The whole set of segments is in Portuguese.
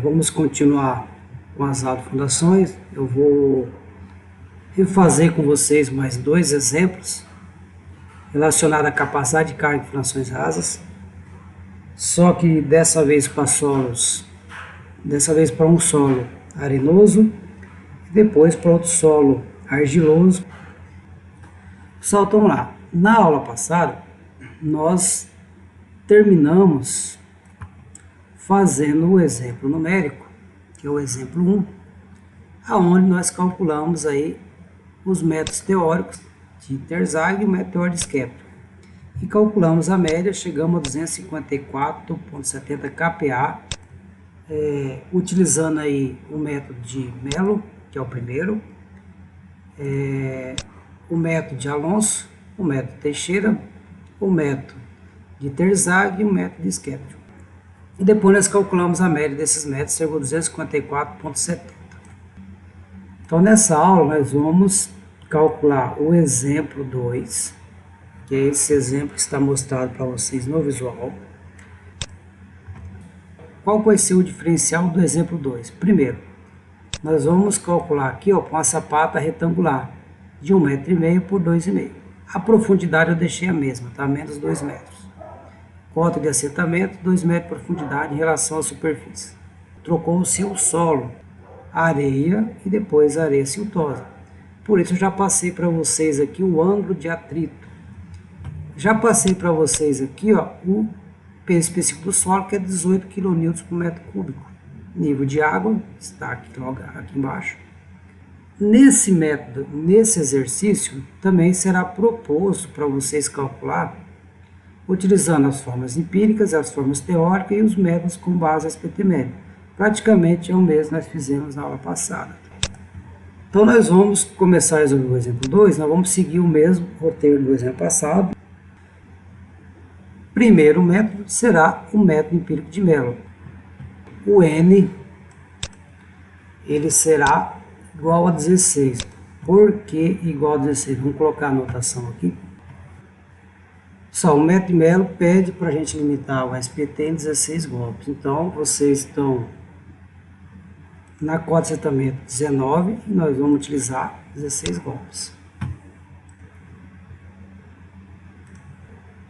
Vamos continuar com as autofundações. Eu vou refazer com vocês mais dois exemplos relacionados à capacidade de carga de fundações rasas, só que dessa vez para um solo arenoso e depois para outro solo argiloso. Pessoal, então lá. Na aula passada, nós terminamos fazendo o exemplo numérico, que é o exemplo 1, aonde nós calculamos aí os métodos teóricos de Terzaghi e o método teórico de Skepta. E calculamos a média, chegamos a 254,70 kPa, utilizando aí o método de Mello, que é o primeiro, o método de Alonso, o método Teixeira, o método de Terzaghi e o método de Skepta. E depois nós calculamos a média desses métodos, chegou a 254,70. Então nessa aula nós vamos calcular o exemplo 2, que é esse exemplo que está mostrado para vocês no visual. Qual vai ser o diferencial do exemplo 2? Primeiro, nós vamos calcular aqui com uma sapata retangular de 1,5 m por 2,5 m. A profundidade eu deixei a mesma, tá? Menos 2 metros. Cota de assentamento, 2 metros de profundidade em relação à superfície. Trocou-se o solo, areia e depois areia siltosa. Por isso eu já passei para vocês aqui o ângulo de atrito. Já passei para vocês aqui o peso específico do solo, que é 18 kN por metro cúbico. Nível de água está aqui, logo aqui embaixo. Nesse método, nesse exercício, também será proposto para vocês calcular utilizando as formas empíricas, as formas teóricas e os métodos com base SPT médio. Praticamente é o mesmo que nós fizemos na aula passada. Então nós vamos começar a resolver o exemplo 2, nós vamos seguir o mesmo roteiro do exemplo passado. Primeiro método será o método empírico de Mello. O N ele será igual a 16. Por que igual a 16? Vamos colocar a anotação aqui. Só o método de Mello pede para a gente limitar o SPT em 16 golpes. Então, vocês estão na cota de assentamento 19 e nós vamos utilizar 16 golpes.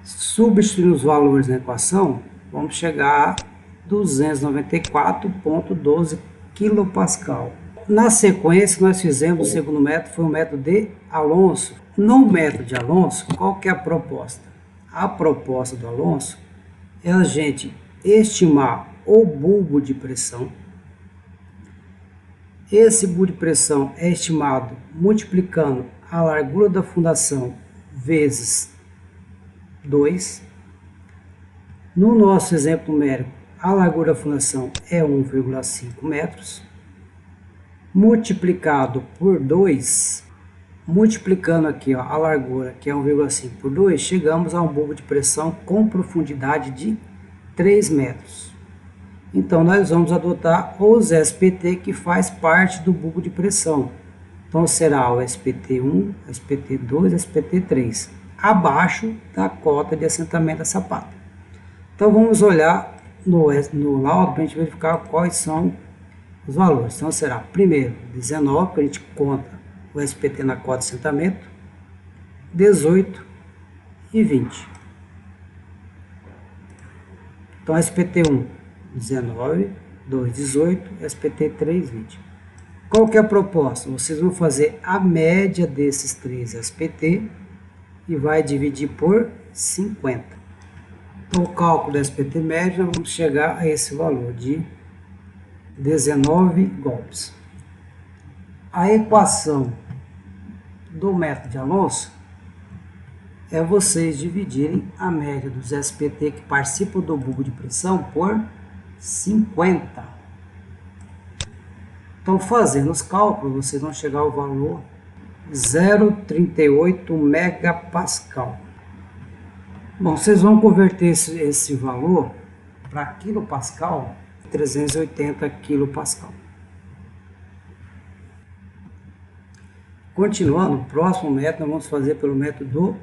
Substituindo os valores na equação, vamos chegar a 294,12 kPa. Na sequência, nós fizemos o segundo método, foi o método de Alonso. No método de Alonso, qual que é a proposta? A proposta do Alonso é a gente estimar o bulbo de pressão. Esse bulbo de pressão é estimado multiplicando a largura da fundação vezes 2. No nosso exemplo numérico, a largura da fundação é 1,5 metros. Multiplicado por 2, multiplicando aqui a largura, que é 1,5 por 2, chegamos a um bulbo de pressão com profundidade de 3 metros. Então, nós vamos adotar os SPT que faz parte do bulbo de pressão. Então, será o SPT1, SPT2, SPT3, abaixo da cota de assentamento da sapata. Então, vamos olhar no laudo para a gente verificar quais são os valores. Então, será primeiro 19, que a gente conta o SPT na cota de assentamento, 18 e 20. Então, SPT1, 19, 2, 18, SPT3, 20. Qual que é a proposta? Vocês vão fazer a média desses três SPT e vai dividir por 50. Então, o cálculo do SPT médio, nós vamos chegar a esse valor de 19 golpes. A equação do método de Alonso é vocês dividirem a média dos SPT que participam do bulbo de pressão por 50. Então, fazendo os cálculos, vocês vão chegar ao valor 0,38 megapascal. Bom, vocês vão converter esse valor para quilopascal, 380 quilopascal. Continuando, o próximo método nós vamos fazer pelo método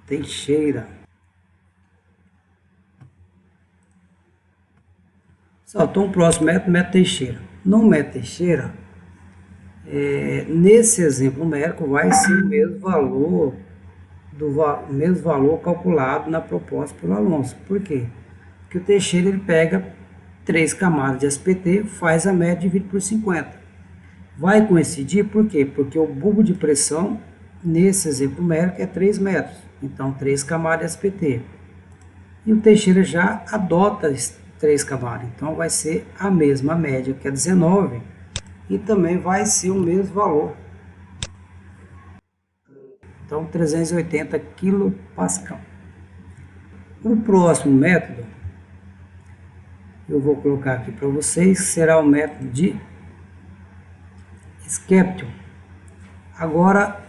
Teixeira. Então, o próximo método Teixeira. No método Teixeira, nesse exemplo numérico, vai ser o mesmo valor calculado na proposta pelo Alonso. Por quê? Porque o Teixeira ele pega 3 camadas de SPT, faz a média e divide por 50. Vai coincidir por quê? Porque o bulbo de pressão, nesse exemplo numérico, é 3 metros. Então, 3 camadas de SPT. E o Teixeira já adota 3 camadas. Então, vai ser a mesma média, que é 19. E também vai ser o mesmo valor. Então, 380 kPa. O próximo método, eu vou colocar aqui para vocês, será o método de Skeption. Agora,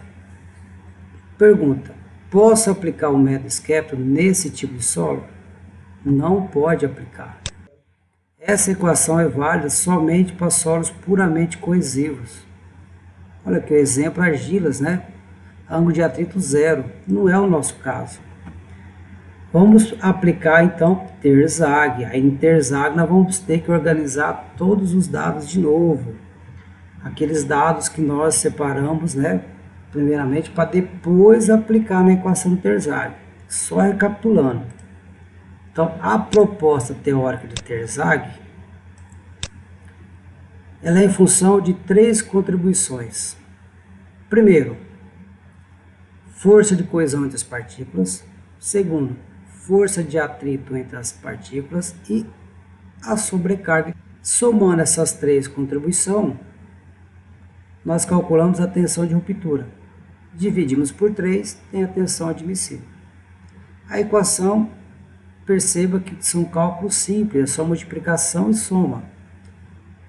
pergunta, posso aplicar o método Skeption nesse tipo de solo? Não pode aplicar. Essa equação é válida somente para solos puramente coesivos. Olha aqui o exemplo, argilas, né? Ângulo de atrito zero. Não é o nosso caso. Vamos aplicar então Terzagh. Aí em Terzagh nós vamos ter que organizar todos os dados de novo. Aqueles dados que nós separamos, né? Primeiramente, para depois aplicar na equação de Terzagh. Só recapitulando. Então, a proposta teórica de Terzagh, ela é em função de 3 contribuições. Primeiro, força de coesão entre as partículas. Segundo, força de atrito entre as partículas. E a sobrecarga. Somando essas 3 contribuições, nós calculamos a tensão de ruptura. Dividimos por 3, tem a tensão admissível. A equação, perceba que são cálculos simples, é só multiplicação e soma.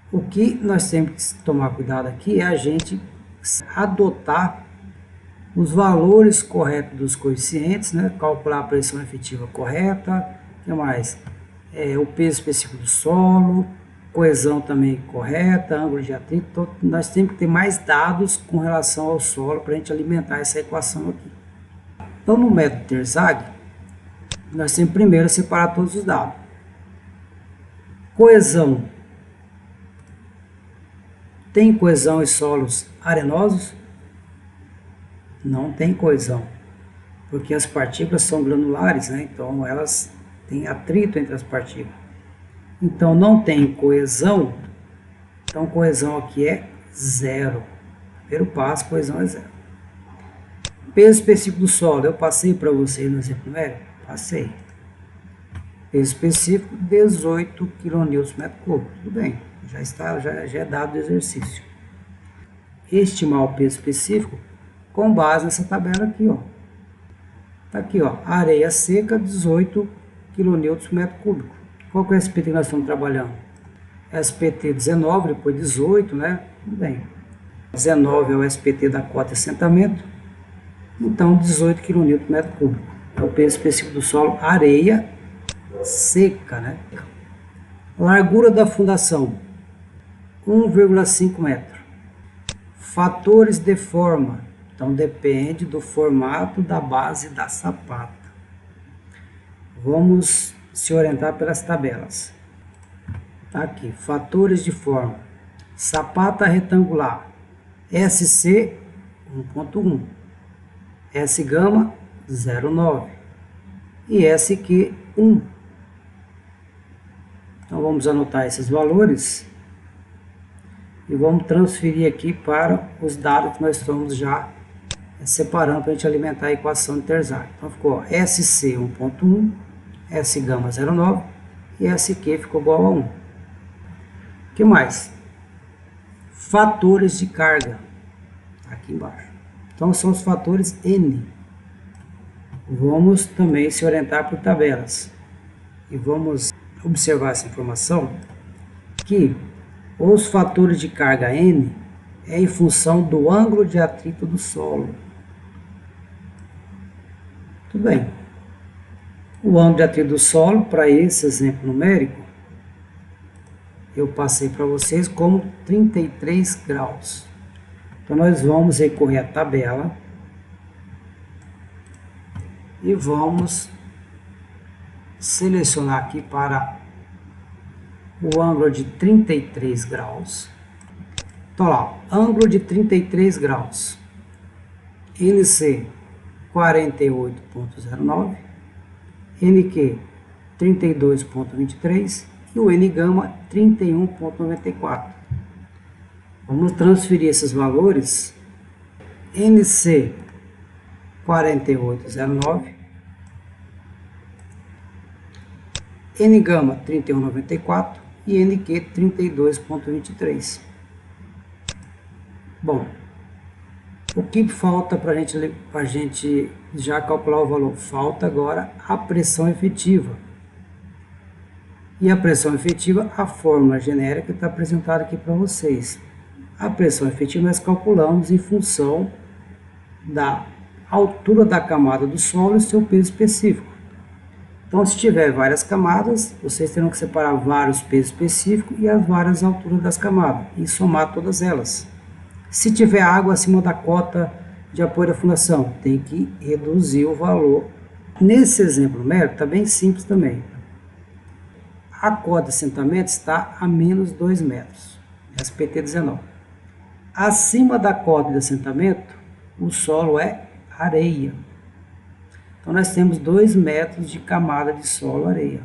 O que nós temos que tomar cuidado aqui é a gente adotar os valores corretos dos coeficientes, né? Calcular a pressão efetiva correta, o que mais? O peso específico do solo, coesão também correta, ângulo de atrito. Então, nós temos que ter mais dados com relação ao solo para a gente alimentar essa equação aqui. Então, no método Terzagh, nós temos primeiro separar todos os dados. Coesão. Tem coesão em solos arenosos? Não tem coesão, porque as partículas são granulares, né? Então elas têm atrito entre as partículas. Então não tem coesão, então coesão aqui é zero. Primeiro passo, coesão é zero. Peso específico do solo, eu passei para vocês no exemplo numérico? Passei. Peso específico, 18 kNm². Tudo bem, já é dado o exercício. Estimar o peso específico com base nessa tabela aqui, ó. Tá aqui, ó, areia seca, 18 kNm². Qual que é o SPT que nós estamos trabalhando? SPT 19, depois 18, né? Tudo bem. 19 é o SPT da cota de assentamento, então 18 kNm². É o peso específico do solo, areia seca, né? Largura da fundação, 1,5 metro. Fatores de forma, então depende do formato da base da sapata. Vamos se orientar pelas tabelas. Tá aqui, fatores de forma. Sapata retangular, SC 1.1, S gama 0,9 e SQ 1. Então vamos anotar esses valores e vamos transferir aqui para os dados que nós estamos já separando para a gente alimentar a equação de Terzagh. Então ficou SC 1.1, S gama 0,9 e SQ ficou igual a 1. O que mais? Fatores de carga, aqui embaixo. Então são os fatores N. Vamos também se orientar por tabelas e vamos observar essa informação que os fatores de carga N é em função do ângulo de atrito do solo. Tudo bem. O ângulo de atrito do solo, para esse exemplo numérico, eu passei para vocês como 33 graus. Então nós vamos recorrer à tabela e vamos selecionar aqui para o ângulo de 33 graus. Então lá, ângulo de 33 graus. NC 48,09, NQ 32,23 e o N-gama 31,94. Vamos transferir esses valores. NC 48,09, N-gama 31,94 e NQ 32,23. Bom, o que falta para a gente já calcular o valor? Falta agora a pressão efetiva. E a pressão efetiva, a fórmula genérica está apresentada aqui para vocês. A pressão efetiva nós calculamos em função da altura da camada do solo e seu peso específico. Então, se tiver várias camadas, vocês terão que separar vários pesos específicos e as várias alturas das camadas e somar todas elas. Se tiver água acima da cota de apoio da fundação, tem que reduzir o valor. Nesse exemplo numérico, está bem simples também. A cota de assentamento está a menos 2 metros, SPT 19. Acima da cota de assentamento, o solo é areia. Então, nós temos 2 metros de camada de solo areia.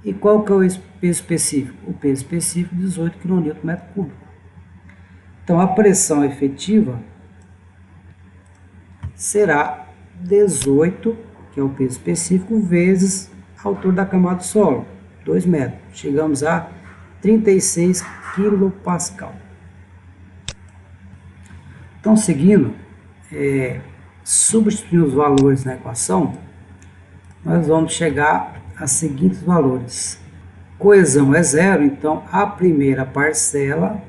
E qual que é o peso específico? O peso específico, 18 kN por metro cúbico. Então, a pressão efetiva será 18, que é o peso específico, vezes a altura da camada do solo, 2 metros. Chegamos a 36 kPa. Então, seguindo, substituindo os valores na equação, nós vamos chegar a seguintes valores. Coesão é 0, então a primeira parcela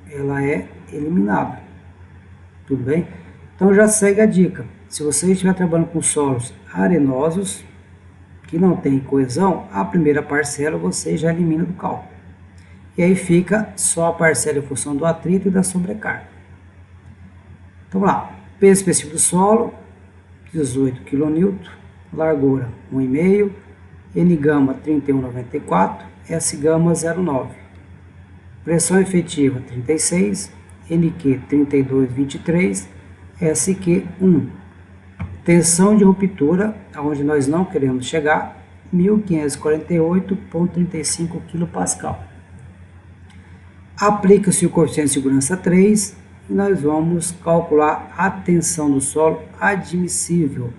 ela é eliminada. Tudo bem? Então já segue a dica. Se você estiver trabalhando com solos arenosos, que não tem coesão, a primeira parcela você já elimina do cálculo. E aí fica só a parcela em função do atrito e da sobrecarga. Então lá, peso específico do solo, 18 kN, largura 1,5, N-gama 31,94, S-gama 0,9. Pressão efetiva 36, NQ 32,23, SQ 1. Tensão de ruptura, aonde nós não queremos chegar, 1548,35 kPa. Aplica-se o coeficiente de segurança 3 e nós vamos calcular a tensão do solo admissível,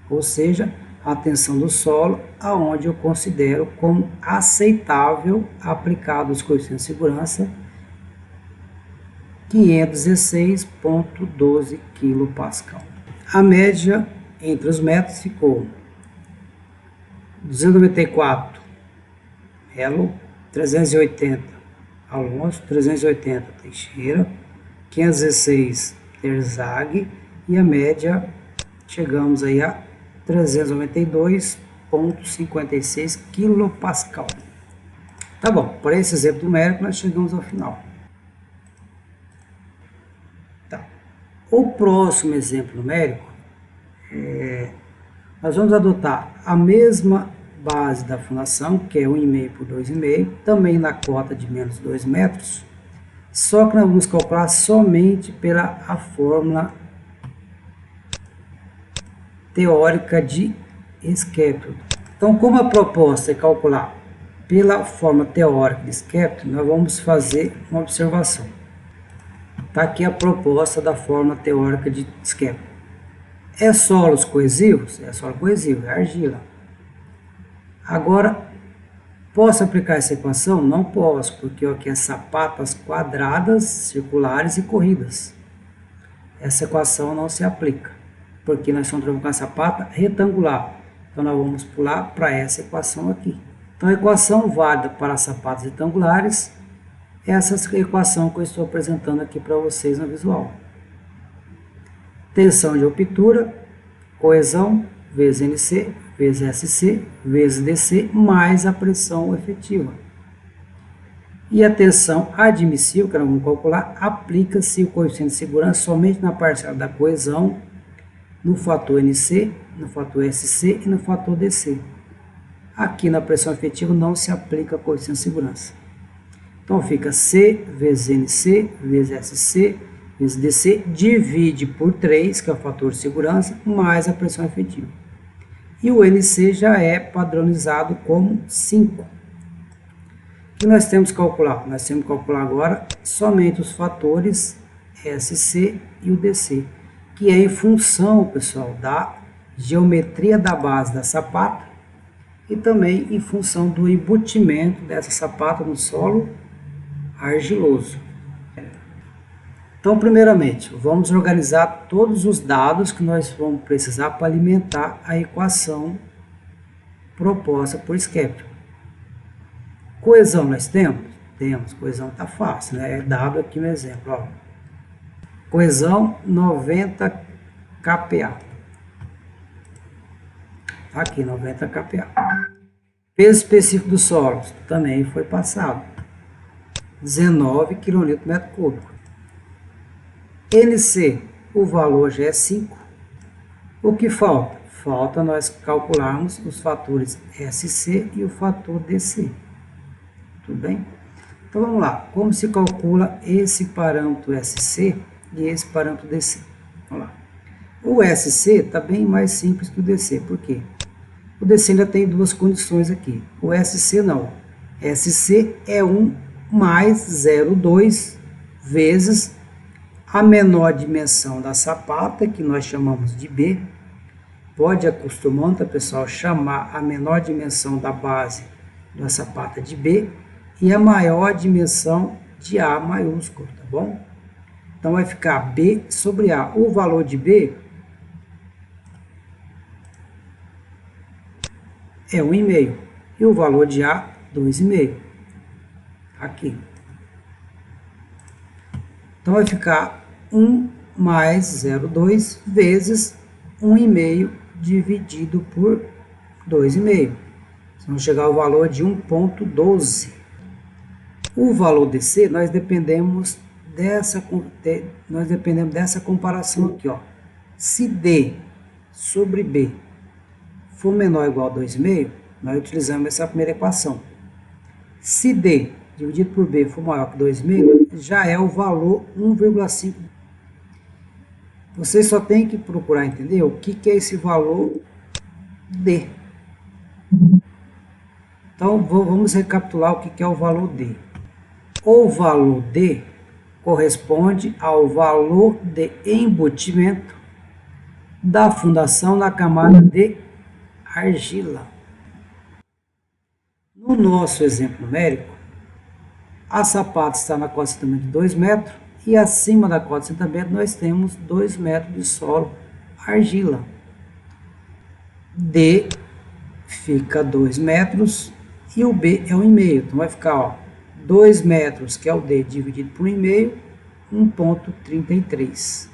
ou seja, a tensão do solo aonde eu considero como aceitável aplicado os coeficientes de segurança 516,12 kPa. A média entre os métodos ficou 294 Elo, 380 Alonso, 380 Teixeira, 516 Terzag e a média chegamos aí a 392,56 kPa. Tá bom, por esse exemplo numérico nós chegamos ao final. O próximo exemplo numérico, nós vamos adotar a mesma base da fundação, que é 1,5 por 2,5, também na cota de menos 2 metros, só que nós vamos calcular somente pela a fórmula teórica de Skeptro. Então, como a proposta é calcular pela fórmula teórica de Skeptro, nós vamos fazer uma observação. Está aqui a proposta da fórmula teórica de Skeptro. É solos coesivos? É solo coesivo, é argila. Agora, posso aplicar essa equação? Não posso, porque aqui é sapatas quadradas, circulares e corridas. Essa equação não se aplica, porque nós estamos trabalhando com a sapata retangular. Então, nós vamos pular para essa equação aqui. Então, a equação válida para sapatas retangulares, essa equação que eu estou apresentando aqui para vocês no visual. Tensão de ruptura, coesão, vezes NC, vezes SC, vezes DC, mais a pressão efetiva. E a tensão admissível, que nós vamos calcular, aplica-se o coeficiente de segurança somente na parcela da coesão, no fator NC, no fator SC e no fator DC. Aqui na pressão efetiva não se aplica o coeficiente de segurança. Então fica C vezes NC vezes SC vezes DC, divide por 3, que é o fator de segurança, mais a pressão efetiva. E o NC já é padronizado como 5. O que nós temos que calcular? Nós temos que calcular agora somente os fatores SC e o DC, que é em função, pessoal, da geometria da base da sapata e também em função do embutimento dessa sapata no solo argiloso. Então, primeiramente, vamos organizar todos os dados que nós vamos precisar para alimentar a equação proposta por Skeptical. Coesão nós temos? Temos, coesão está fácil, né? É dado aqui no exemplo, ó. Coesão 90 kPa. Aqui, 90 kPa. Peso específico do solo também foi passado. 19 kN/m³. NC, o valor já é 5. O que falta? Falta nós calcularmos os fatores SC e o fator DC. Tudo bem? Então vamos lá. Como se calcula esse parâmetro SC e esse parâmetro DC? Vamos lá. O SC está bem mais simples que o DC. Por quê? O DC ainda tem duas condições aqui. O SC não. SC é 1 mais 0,2 vezes a menor dimensão da sapata, que nós chamamos de B. Pode acostumando, tá, pessoal, chamar a menor dimensão da base da sapata de B e a maior dimensão de A maiúsculo, tá bom? Então vai ficar B sobre A. O valor de B é 1,5 e o valor de A 2,5. Aqui. Então vai ficar 1 mais 0,2 vezes 1,5 dividido por 2,5. Vamos chegar ao valor de 1,12. O valor DC, nós dependemos dessa comparação aqui, ó. Se D sobre B for menor ou igual a 2,5, nós utilizamos essa primeira equação. Se D dividido por B for maior que 2,5, já é o valor 1,5. Vocês só tem que procurar entender o que é esse valor D. Então, vamos recapitular o que é o valor D. O valor D corresponde ao valor de embutimento da fundação na camada de argila. No nosso exemplo numérico, a sapata está na cota de assentamento de 2 metros e acima da cota de assentamento nós temos 2 metros de solo argila. D fica 2 metros e o B é 1,5. Então vai ficar, ó, 2 metros, que é o D, dividido por 1,5, 1,33.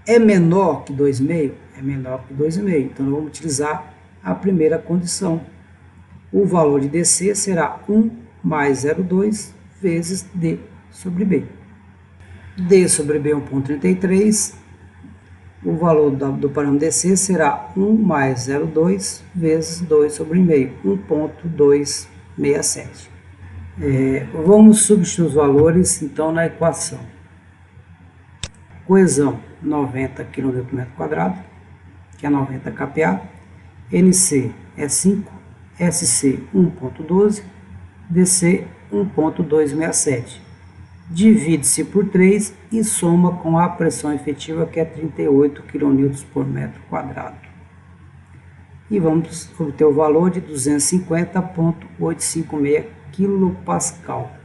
É menor que 2,5? É menor que 2,5. Então nós vamos utilizar a primeira condição. O valor de DC será 1 mais 0,2 vezes D sobre B. D sobre B é 1,33. O valor do parâmetro DC será 1 mais 0,2 vezes 2 sobre 1,5, 1,267. Vamos substituir os valores, então, na equação. Coesão, 90 kN/m², que é 90 kPa. NC é 5, SC 1,12, DC 1,267. Divide-se por 3 e soma com a pressão efetiva, que é 38 kN/m². E vamos obter o valor de 250,856 kPa.